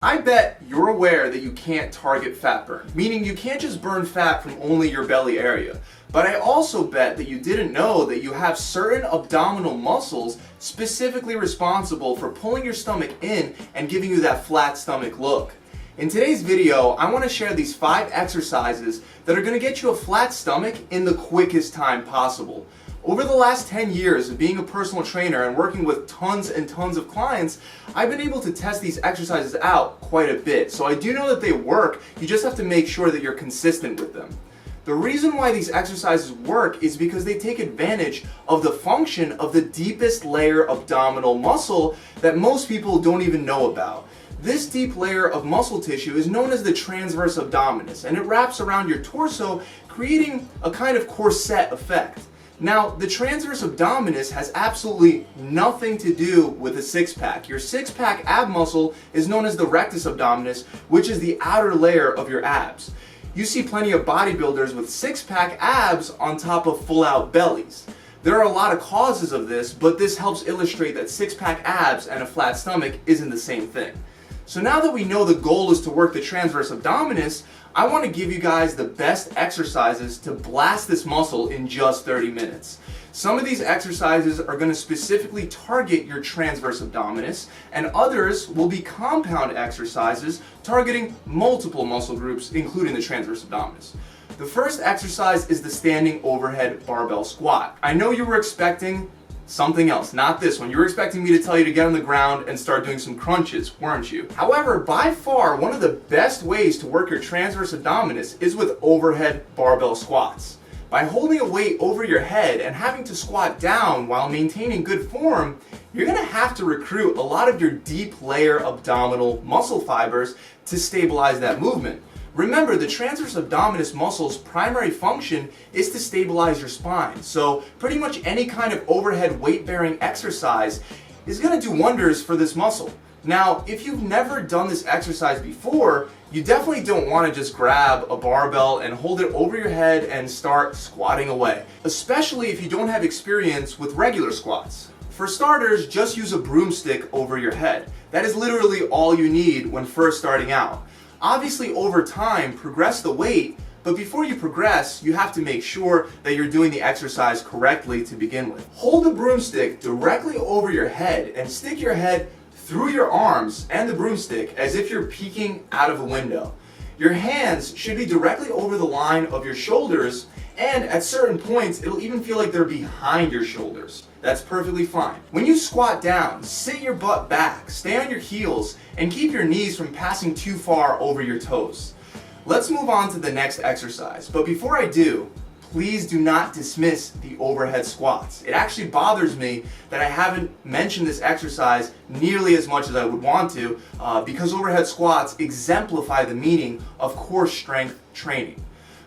I bet you're aware that you can't target fat burn, meaning you can't just burn fat from only your belly area. But I also bet that you didn't know that you have certain abdominal muscles specifically responsible for pulling your stomach in and giving you that flat stomach look. In today's video, I want to share these 5 exercises that are going to get you a flat stomach in the quickest time possible. Over the last 10 years of being a personal trainer and working with tons and tons of clients, I've been able to test these exercises out quite a bit. So I do know that they work, you just have to make sure that you're consistent with them. The reason why these exercises work is because they take advantage of the function of the deepest layer abdominal muscle that most people don't even know about. This deep layer of muscle tissue is known as the transverse abdominis, and it wraps around your torso, creating a kind of corset effect. Now, the transverse abdominis has absolutely nothing to do with a six-pack. Your six-pack ab muscle is known as the rectus abdominis, which is the outer layer of your abs. You see plenty of bodybuilders with six-pack abs on top of full-out bellies. There are a lot of causes of this, but this helps illustrate that six-pack abs and a flat stomach isn't the same thing. So now that we know the goal is to work the transverse abdominis, I want to give you guys the best exercises to blast this muscle in just 30 minutes. Some of these exercises are going to specifically target your transverse abdominis, and others will be compound exercises targeting multiple muscle groups, including the transverse abdominis. The first exercise is the standing overhead barbell squat. I know you were expecting something else, not this one. You were expecting me to tell you to get on the ground and start doing some crunches, weren't you? However, by far, one of the best ways to work your transverse abdominis is with overhead barbell squats. By holding a weight over your head and having to squat down while maintaining good form, you're gonna have to recruit a lot of your deep layer abdominal muscle fibers to stabilize that movement. Remember, the transverse abdominis muscle's primary function is to stabilize your spine. So pretty much any kind of overhead weight-bearing exercise is going to do wonders for this muscle. Now, if you've never done this exercise before, you definitely don't want to just grab a barbell and hold it over your head and start squatting away, especially if you don't have experience with regular squats. For starters, just use a broomstick over your head. That is literally all you need when first starting out. Obviously, over time, progress the weight, but before you progress, you have to make sure that you're doing the exercise correctly to begin with. Hold the broomstick directly over your head and stick your head through your arms and the broomstick as if you're peeking out of a window. Your hands should be directly over the line of your shoulders, and at certain points, it'll even feel like they're behind your shoulders. That's perfectly fine. When you squat down, sit your butt back, stay on your heels, and keep your knees from passing too far over your toes. Let's move on to the next exercise, but before I do, please do not dismiss the overhead squats. It actually bothers me that I haven't mentioned this exercise nearly as much as I would want to, because overhead squats exemplify the meaning of core strength training.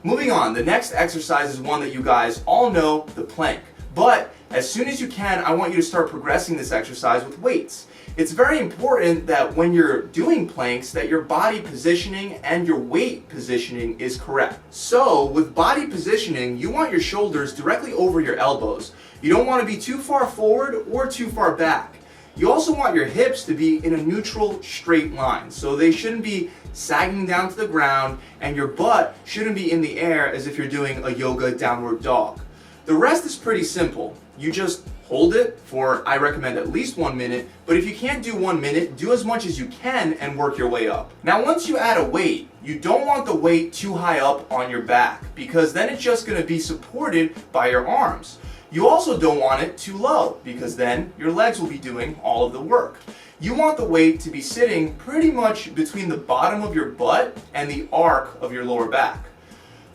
Moving on, the next exercise is one that you guys all know, the plank. But as soon as you can, I want you to start progressing this exercise with weights. It's very important that when you're doing planks that your body positioning and your weight positioning is correct. So with body positioning, you want your shoulders directly over your elbows. You don't want to be too far forward or too far back. You also want your hips to be in a neutral straight line. So they shouldn't be sagging down to the ground, and your butt shouldn't be in the air as if you're doing a yoga downward dog. The rest is pretty simple. You just hold it for, I recommend, at least 1 minute, but if you can't do 1 minute, do as much as you can and work your way up. Now, once you add a weight, you don't want the weight too high up on your back, because then it's just gonna be supported by your arms. You also don't want it too low, because then your legs will be doing all of the work. You want the weight to be sitting pretty much between the bottom of your butt and the arc of your lower back.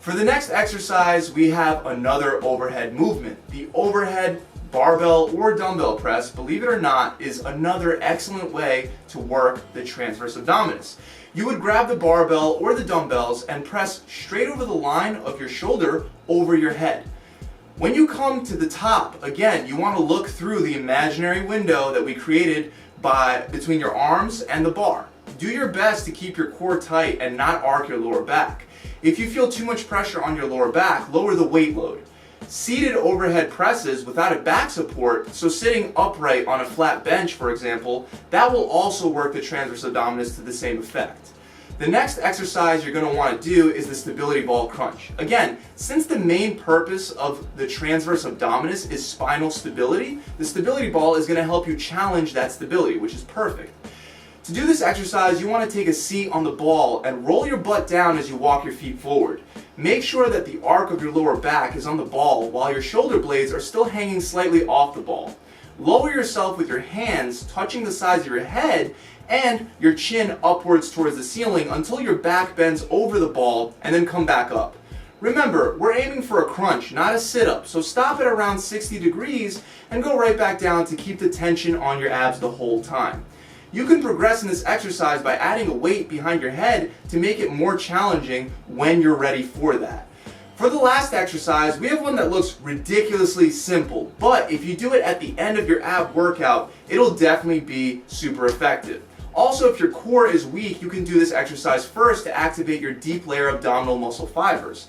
For the next exercise, we have another overhead movement. The overhead barbell or dumbbell press, believe it or not, is another excellent way to work the transverse abdominis. You would grab the barbell or the dumbbells and press straight over the line of your shoulder over your head. When you come to the top, again, you want to look through the imaginary window that we created between your arms and the bar. Do your best to keep your core tight and not arc your lower back. If you feel too much pressure on your lower back, lower the weight load. Seated overhead presses without a back support, so sitting upright on a flat bench, for example, that will also work the transverse abdominis to the same effect. The next exercise you're going to want to do is the stability ball crunch. Again, since the main purpose of the transverse abdominis is spinal stability, the stability ball is going to help you challenge that stability, which is perfect. To do this exercise, you want to take a seat on the ball and roll your butt down as you walk your feet forward. Make sure that the arc of your lower back is on the ball while your shoulder blades are still hanging slightly off the ball. Lower yourself with your hands touching the sides of your head and your chin upwards towards the ceiling until your back bends over the ball and then come back up. Remember, we're aiming for a crunch, not a sit-up, so stop at around 60 degrees and go right back down to keep the tension on your abs the whole time. You can progress in this exercise by adding a weight behind your head to make it more challenging when you're ready for that. For the last exercise, we have one that looks ridiculously simple, but if you do it at the end of your ab workout, it'll definitely be super effective. Also, if your core is weak, you can do this exercise first to activate your deep layer abdominal muscle fibers.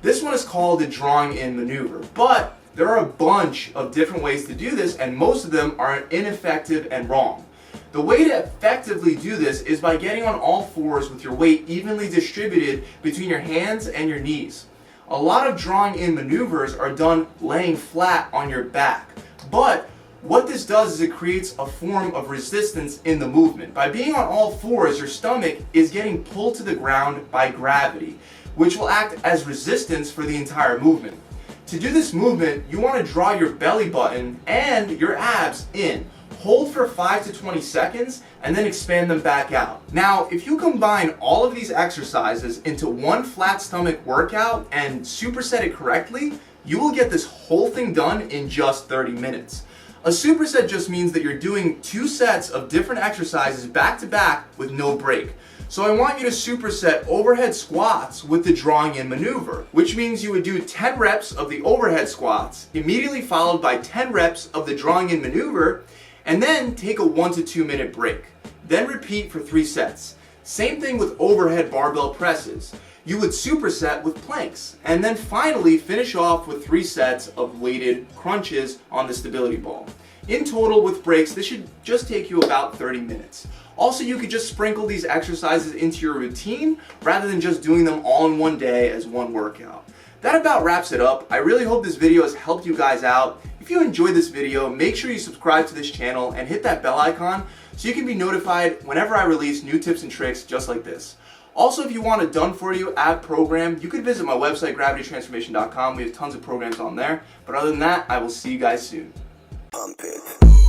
This one is called the drawing in maneuver, but there are a bunch of different ways to do this, and most of them are ineffective and wrong. The way to effectively do this is by getting on all fours with your weight evenly distributed between your hands and your knees. A lot of drawing in maneuvers are done laying flat on your back, but what this does is it creates a form of resistance in the movement. By being on all fours, your stomach is getting pulled to the ground by gravity, which will act as resistance for the entire movement. To do this movement, you want to draw your belly button and your abs in. Hold for 5 to 20 seconds and then expand them back out. Now, if you combine all of these exercises into one flat stomach workout and superset it correctly, you will get this whole thing done in just 30 minutes. A superset just means that you're doing 2 sets of different exercises back to back with no break. So I want you to superset overhead squats with the drawing in maneuver, which means you would do 10 reps of the overhead squats, immediately followed by 10 reps of the drawing in maneuver, and then take a 1 to 2 minute break. Then repeat for 3 sets. Same thing with overhead barbell presses. You would superset with planks, and then finally finish off with 3 sets of weighted crunches on the stability ball. In total, with breaks, this should just take you about 30 minutes. Also, you could just sprinkle these exercises into your routine rather than just doing them all in one day as one workout. That about wraps it up. I really hope this video has helped you guys out. If you enjoyed this video, make sure you subscribe to this channel and hit that bell icon so you can be notified whenever I release new tips and tricks just like this. Also, if you want a done-for-you ab program, you could visit my website, gravitytransformation.com. We have tons of programs on there. But other than that, I will see you guys soon. Pump it.